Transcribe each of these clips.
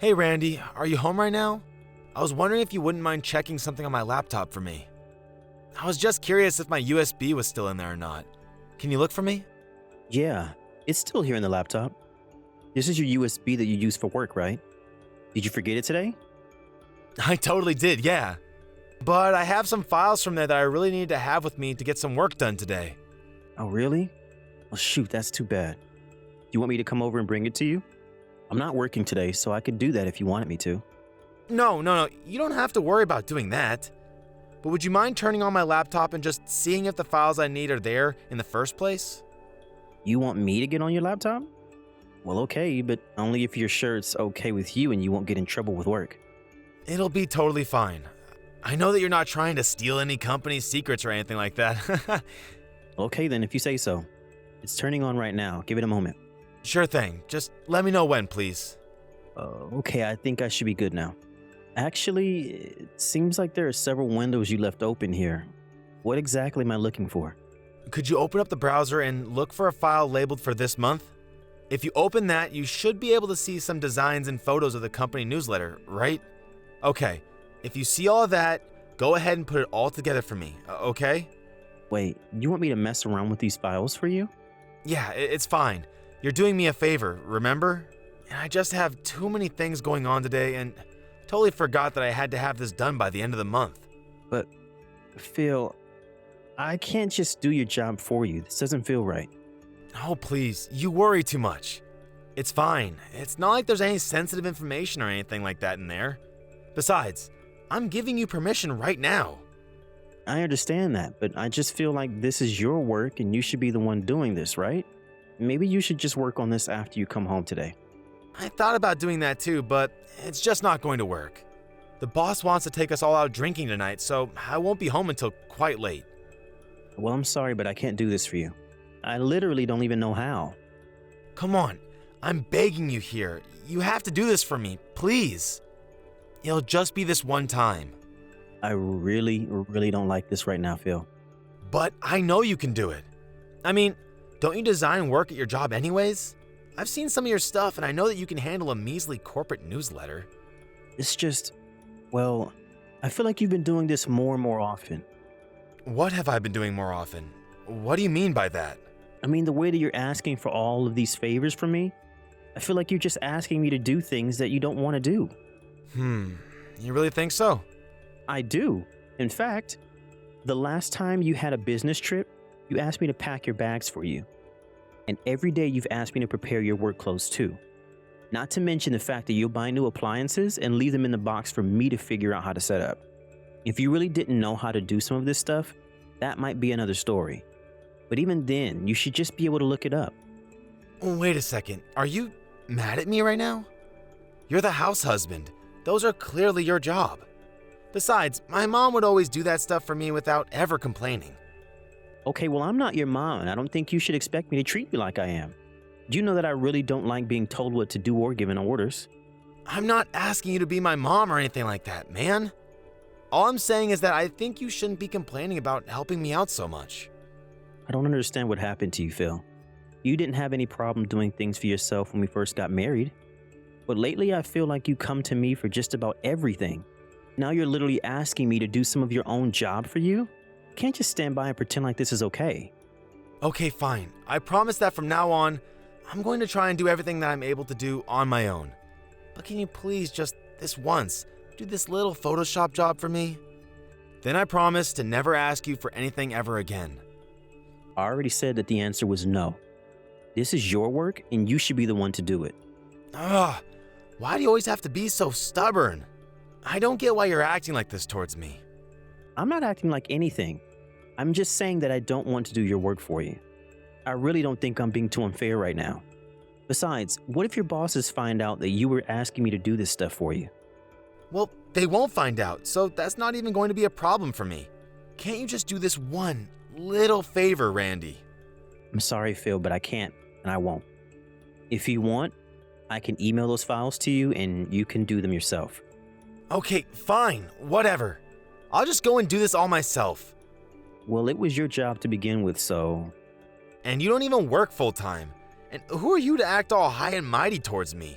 Hey Randy, are you home right now? I was wondering if you wouldn't mind checking something on my laptop for me. I was just curious if my USB was still in there or not. Can you look for me? Yeah, it's still here in the laptop. This is your USB that you use for work, right? Did you forget it today? I totally did, yeah. But I have some files from there that I really need to have with me to get some work done today. Oh, really? Well, shoot, that's too bad. Do you want me to come over and bring it to you? I'm not working today, so I could do that if you wanted me to. No, you don't have to worry about doing that. But would you mind turning on my laptop and just seeing if the files I need are there in the first place? You want me to get on your laptop? Well, okay, but only if you're sure it's okay with you and you won't get in trouble with work. It'll be totally fine. I know that you're not trying to steal any company's secrets or anything like that. Okay, then, if you say so. It's turning on right now. Give it a moment. Sure thing. Just let me know when, please. Okay, I think I should be good now. Actually, it seems like there are several windows you left open here. What exactly am I looking for? Could you open up the browser and look for a file labeled for this month? If you open that, you should be able to see some designs and photos of the company newsletter, right? Okay, if you see all of that, go ahead and put it all together for me, okay? Wait, you want me to mess around with these files for you? Yeah, it's fine. You're doing me a favor, remember? And I just have too many things going on today and totally forgot that I had to have this done by the end of the month. But, Phil, I can't just do your job for you. This doesn't feel right. Oh, please, you worry too much. It's fine. It's not like there's any sensitive information or anything like that in there. Besides, I'm giving you permission right now. I understand that, but I just feel like this is your work and you should be the one doing this, right? Maybe you should just work on this after you come home today. I thought about doing that too, but it's just not going to work. The boss wants to take us all out drinking tonight, so I won't be home until quite late. Well, I'm sorry, but I can't do this for you. I literally don't even know how. Come on, I'm begging you here. You have to do this for me, please. It'll just be this one time. I really don't like this right now, Phil. But I know you can do it. I mean, don't you design work at your job anyways? I've seen some of your stuff and I know that you can handle a measly corporate newsletter. It's just, well, I feel like you've been doing this more and more often. What have I been doing more often? What do you mean by that? I mean, the way that you're asking for all of these favors from me, I feel like you're just asking me to do things that you don't want to do. You really think so? I do. In fact, the last time you had a business trip, you asked me to pack your bags for you. And every day you've asked me to prepare your work clothes too. Not to mention the fact that you'll buy new appliances and leave them in the box for me to figure out how to set up. If you really didn't know how to do some of this stuff, that might be another story. But even then, you should just be able to look it up. Wait a second, are you mad at me right now? You're the house husband. Those are clearly your job. Besides, my mom would always do that stuff for me without ever complaining. Okay, well, I'm not your mom, and I don't think you should expect me to treat you like I am. You know that I really don't like being told what to do or given orders. I'm not asking you to be my mom or anything like that, man. All I'm saying is that I think you shouldn't be complaining about helping me out so much. I don't understand what happened to you, Phil. You didn't have any problem doing things for yourself when we first got married. But lately, I feel like you come to me for just about everything. Now you're literally asking me to do some of your own job for you? You can't just stand by and pretend like this is okay. Okay, fine. I promise that from now on, I'm going to try and do everything that I'm able to do on my own. But can you please just this once do this little Photoshop job for me? Then I promise to never ask you for anything ever again. I already said that the answer was no. This is your work and you should be the one to do it. Ugh, why do you always have to be so stubborn? I don't get why you're acting like this towards me. I'm not acting like anything. I'm just saying that I don't want to do your work for you. I really don't think I'm being too unfair right now. Besides, what if your bosses find out that you were asking me to do this stuff for you? Well, they won't find out, so that's not even going to be a problem for me. Can't you just do this one little favor, Randy? I'm sorry, Phil, but I can't, and I won't. If you want, I can email those files to you and you can do them yourself. Okay, fine, whatever. I'll just go and do this all myself. Well, it was your job to begin with, so... And you don't even work full-time. And who are you to act all high and mighty towards me?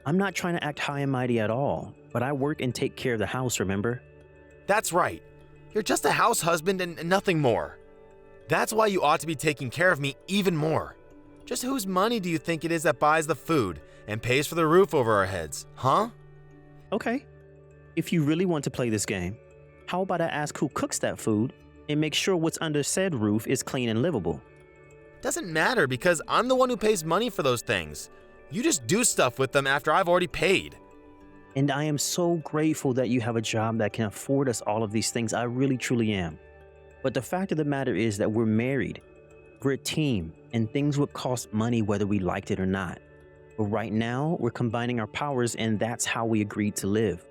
I'm not trying to act high and mighty at all, but I work and take care of the house, remember? That's right. You're just a house husband and nothing more. That's why you ought to be taking care of me even more. Just whose money do you think it is that buys the food and pays for the roof over our heads, huh? Okay. If you really want to play this game, how about I ask who cooks that food and make sure what's under said roof is clean and livable? Doesn't matter because I'm the one who pays money for those things. You just do stuff with them after I've already paid. And I am so grateful that you have a job that can afford us all of these things. I really, truly am. But the fact of the matter is that we're married. We're a team, and things would cost money whether we liked it or not. But right now, we're combining our powers, and that's how we agreed to live.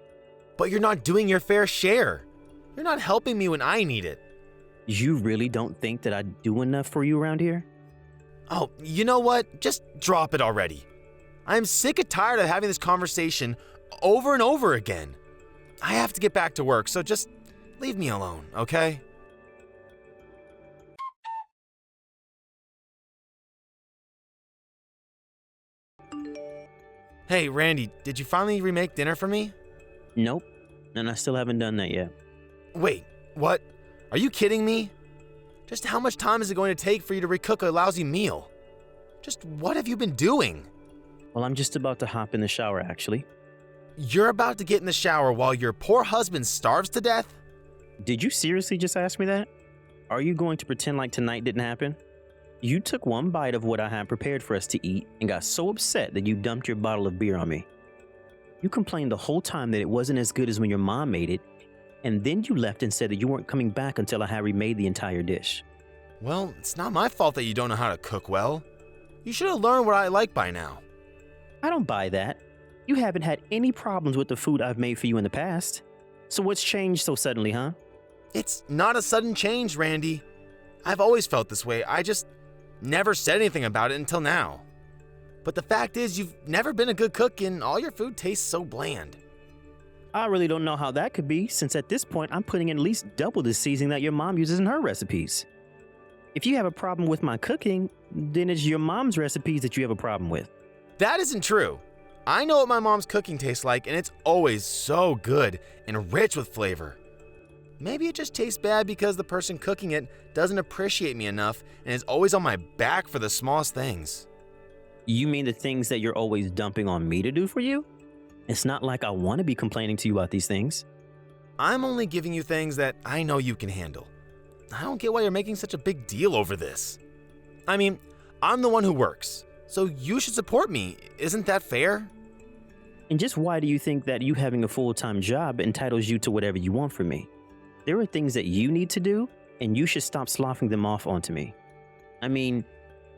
But you're not doing your fair share. You're not helping me when I need it. You really don't think that I do enough for you around here? Oh, you know what? Just drop it already. I'm sick and tired of having this conversation over and over again. I have to get back to work, so just leave me alone, okay? Hey, Randy, did you finally remake dinner for me? Nope, and I still haven't done that yet. Wait, what? Are you kidding me? Just how much time is it going to take for you to recook a lousy meal? Just what have you been doing? Well, I'm just about to hop in the shower, actually. You're about to get in the shower while your poor husband starves to death? Did you seriously just ask me that? Are you going to pretend like tonight didn't happen? You took one bite of what I had prepared for us to eat and got so upset that you dumped your bottle of beer on me. You complained the whole time that it wasn't as good as when your mom made it, and then you left and said that you weren't coming back until I had remade the entire dish. Well, it's not my fault that you don't know how to cook well. You should have learned what I like by now. I don't buy that. You haven't had any problems with the food I've made for you in the past. So what's changed so suddenly, huh? It's not a sudden change, Randy. I've always felt this way. I just never said anything about it until now. But the fact is, you've never been a good cook and all your food tastes so bland. I really don't know how that could be, since at this point I'm putting in at least double the seasoning that your mom uses in her recipes. If you have a problem with my cooking, then it's your mom's recipes that you have a problem with. That isn't true. I know what my mom's cooking tastes like, and it's always so good and rich with flavor. Maybe it just tastes bad because the person cooking it doesn't appreciate me enough and is always on my back for the smallest things. You mean the things that you're always dumping on me to do for you? It's not like I want to be complaining to you about these things. I'm only giving you things that I know you can handle. I don't get why you're making such a big deal over this. I mean, I'm the one who works, so you should support me. Isn't that fair? And just why do you think that you having a full-time job entitles you to whatever you want from me? There are things that you need to do, and you should stop sloughing them off onto me. I mean,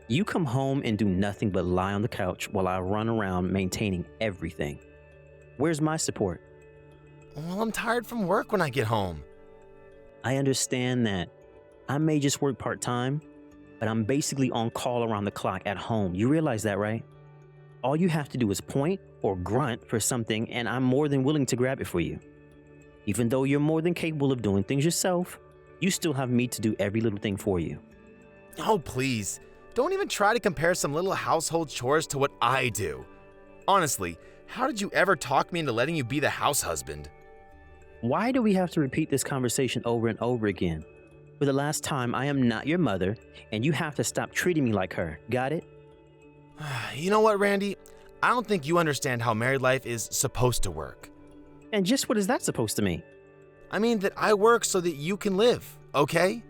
you come home and do nothing but lie on the couch while I run around maintaining everything. Where's my support? Well, I'm tired from work when I get home. I understand that. I may just work part-time, but I'm basically on call around the clock at home. You realize that, right? All you have to do is point or grunt for something, and I'm more than willing to grab it for you. Even though you're more than capable of doing things yourself, you still have me to do every little thing for you. Oh, please. Don't even try to compare some little household chores to what I do. Honestly, how did you ever talk me into letting you be the house husband? Why do we have to repeat this conversation over and over again? For the last time, I am not your mother, and you have to stop treating me like her. Got it? You know what, Randy? I don't think you understand how married life is supposed to work. And just what is that supposed to mean? I mean that I work so that you can live, okay?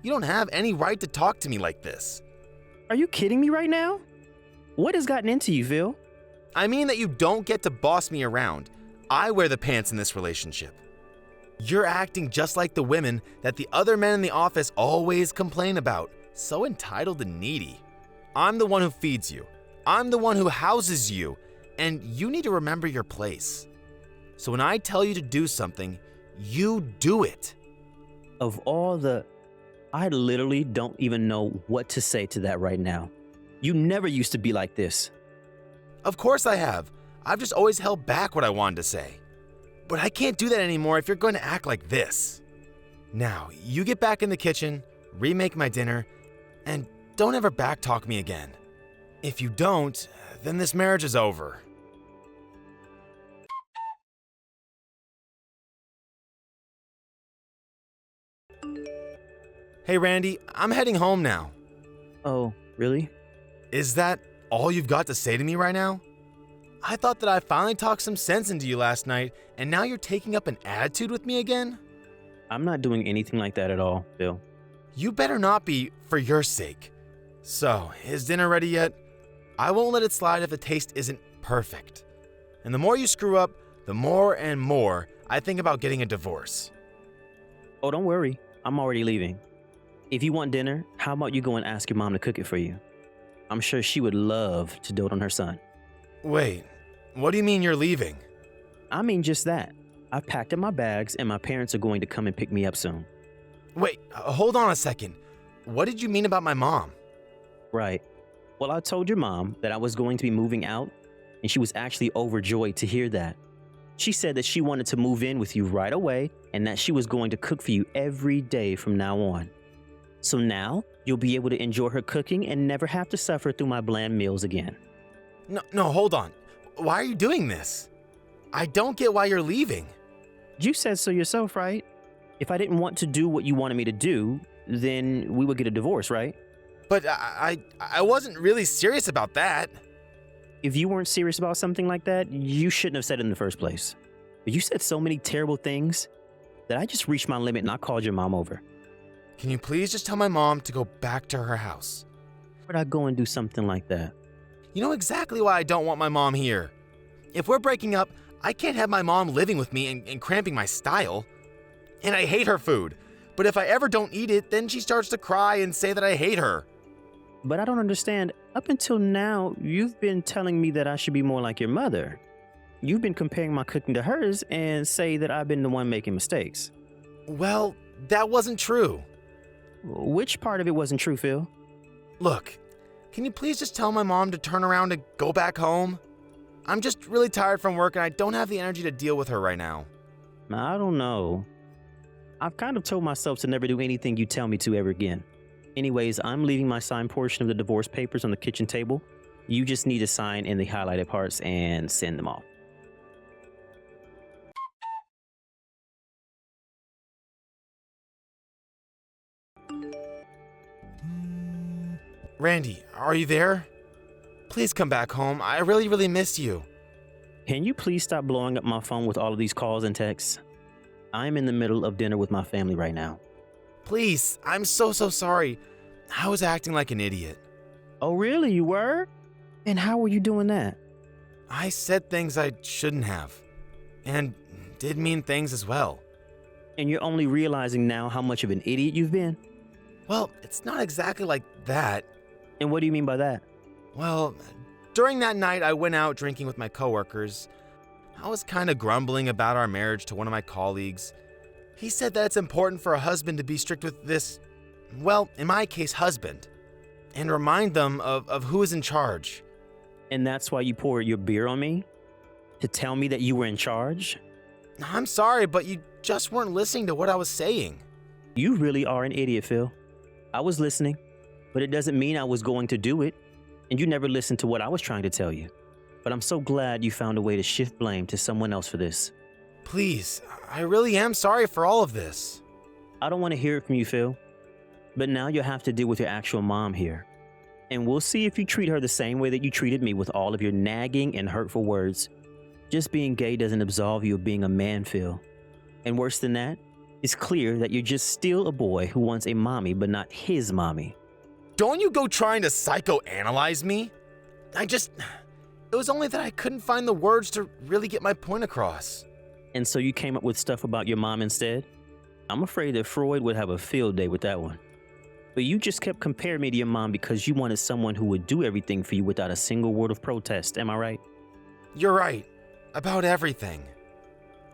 You don't have any right to talk to me like this. Are you kidding me right now? What has gotten into you, Phil? I mean that you don't get to boss me around. I wear the pants in this relationship. You're acting just like the women that the other men in the office always complain about. So entitled and needy. I'm the one who feeds you. I'm the one who houses you. And you need to remember your place. So when I tell you to do something, you do it. Of all the... I literally don't even know what to say to that right now. You never used to be like this. Of course I have. I've just always held back what I wanted to say. But I can't do that anymore if you're going to act like this. Now, you get back in the kitchen, remake my dinner, and don't ever backtalk me again. If you don't, then this marriage is over. Hey Randy, I'm heading home now. Oh, really? Is that all you've got to say to me right now? I thought that I finally talked some sense into you last night, and now you're taking up an attitude with me again? I'm not doing anything like that at all, Phil. You better not be, for your sake. So, is dinner ready yet? I won't let it slide if the taste isn't perfect. And the more you screw up, the more and more I think about getting a divorce. Oh, don't worry. I'm already leaving. If you want dinner, how about you go and ask your mom to cook it for you? I'm sure she would love to dote on her son. Wait, what do you mean you're leaving? I mean just that. I've packed up my bags and my parents are going to come and pick me up soon. Wait, hold on a second. What did you mean about my mom? Right. Well, I told your mom that I was going to be moving out, and she was actually overjoyed to hear that. She said that she wanted to move in with you right away and that she was going to cook for you every day from now on. So now you'll be able to enjoy her cooking and never have to suffer through my bland meals again. No, hold on. Why are you doing this? I don't get why you're leaving. You said so yourself, right? If I didn't want to do what you wanted me to do, then we would get a divorce, right? But I wasn't really serious about that. If you weren't serious about something like that, you shouldn't have said it in the first place. But you said so many terrible things that I just reached my limit and I called your mom over. Can you please just tell my mom to go back to her house? Where'd I go and do something like that? You know exactly why I don't want my mom here. If we're breaking up, I can't have my mom living with me and cramping my style. And I hate her food. But if I ever don't eat it, then she starts to cry and say that I hate her. But I don't understand. Up until now, you've been telling me that I should be more like your mother. You've been comparing my cooking to hers and say that I've been the one making mistakes. Well, that wasn't true. Which part of it wasn't true, Phil? Look, can you please just tell my mom to turn around and go back home? I'm just really tired from work and I don't have the energy to deal with her right now. I don't know. I've kind of told myself to never do anything you tell me to ever again. Anyways, I'm leaving my signed portion of the divorce papers on the kitchen table. You just need to sign in the highlighted parts and send them off. Randy, are you there? Please come back home. I really miss you. Can you please stop blowing up my phone with all of these calls and texts? I'm in the middle of dinner with my family right now. Please, I'm so sorry. I was acting like an idiot. Oh, really? You were? And how were you doing that? I said things I shouldn't have. And did mean things as well. And you're only realizing now how much of an idiot you've been? Well, it's not exactly like that. And what do you mean by that? Well, during that night I went out drinking with my coworkers. I was kind of grumbling about our marriage to one of my colleagues. He said that it's important for a husband to be strict with this, well, in my case, husband, and remind them of who is in charge. And that's why you poured your beer on me? To tell me that you were in charge? I'm sorry, but you just weren't listening to what I was saying. You really are an idiot, Phil. I was listening, but it doesn't mean I was going to do it. And you never listened to what I was trying to tell you. But I'm so glad you found a way to shift blame to someone else for this. Please, I really am sorry for all of this. I don't want to hear it from you, Phil. But now you'll have to deal with your actual mom here. And we'll see if you treat her the same way that you treated me with all of your nagging and hurtful words. Just being gay doesn't absolve you of being a man, Phil. And worse than that, it's clear that you're just still a boy who wants a mommy but not his mommy. Don't you go trying to psychoanalyze me. It was only that I couldn't find the words to really get my point across. And so you came up with stuff about your mom instead? I'm afraid that Freud would have a field day with that one. But you just kept comparing me to your mom because you wanted someone who would do everything for you without a single word of protest, am I right? You're right. About everything.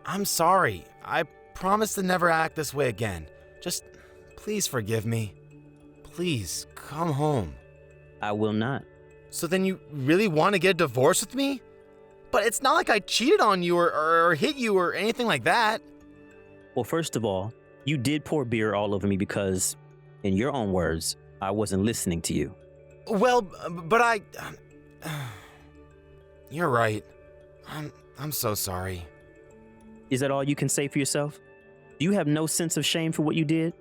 I'm sorry. I promise to never act this way again. Just please forgive me. Please, come home. I will not. So then you really want to get a divorce with me? But it's not like I cheated on you or hit you or anything like that. Well, first of all, you did pour beer all over me because, in your own words, I wasn't listening to you. Well, but You're right. I'm so sorry. Is that all you can say for yourself? Do you have no sense of shame for what you did?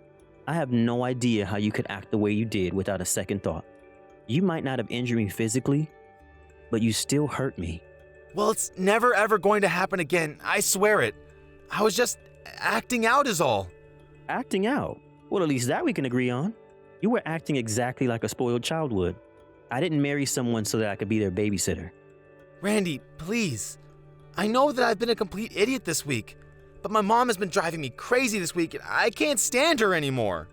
I have no idea how you could act the way you did without a second thought. You might not have injured me physically, but you still hurt me. Well, it's never ever going to happen again. I swear it. I was just acting out is all. Acting out? Well, at least that we can agree on. You were acting exactly like a spoiled child would. I didn't marry someone so that I could be their babysitter. Randy, please. I know that I've been a complete idiot this week, but my mom has been driving me crazy this week and I can't stand her anymore.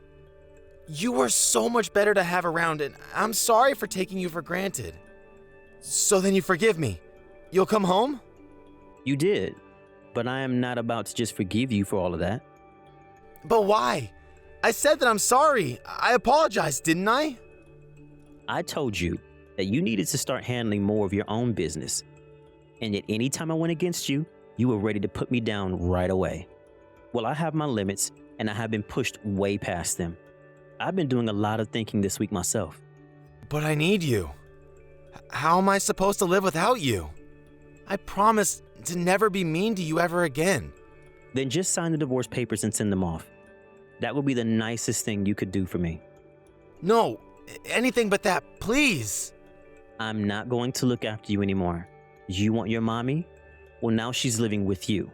You were so much better to have around and I'm sorry for taking you for granted. So then you forgive me. You'll come home? You did, but I am not about to just forgive you for all of that. But why? I said that I'm sorry. I apologized, didn't I? I told you that you needed to start handling more of your own business. And yet anytime I went against you, you were ready to put me down right away. Well, I have my limits and I have been pushed way past them. I've been doing a lot of thinking this week myself. But I need you. How am I supposed to live without you? I promise to never be mean to you ever again. Then just sign the divorce papers and send them off. That would be the nicest thing you could do for me. No, anything but that, please. I'm not going to look after you anymore. You want your mommy? Well, now she's living with you.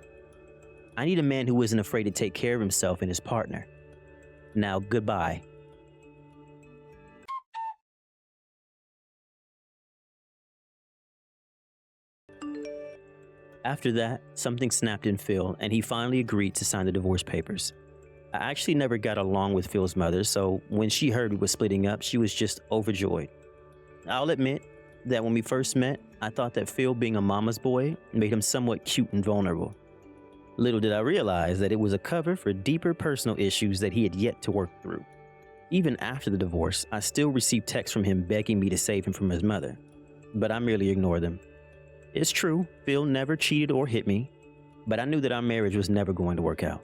I need a man who isn't afraid to take care of himself and his partner. Now, goodbye. After that, something snapped in Phil, and he finally agreed to sign the divorce papers. I actually never got along with Phil's mother, so when she heard we were splitting up, she was just overjoyed. I'll admit that when we first met, I thought that Phil being a mama's boy made him somewhat cute and vulnerable. Little did I realize that it was a cover for deeper personal issues that he had yet to work through. Even after the divorce, I still received texts from him begging me to save him from his mother, but I merely ignored them. It's true, Phil never cheated or hit me, but I knew that our marriage was never going to work out.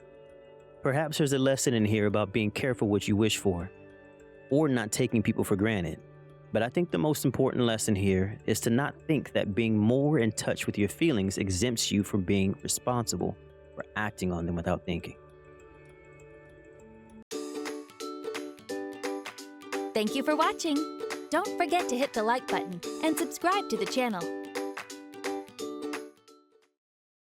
Perhaps there's a lesson in here about being careful what you wish for, or not taking people for granted. But I think the most important lesson here is to not think that being more in touch with your feelings exempts you from being responsible for acting on them without thinking. Thank you for watching. Don't forget to hit the like button and subscribe to the channel.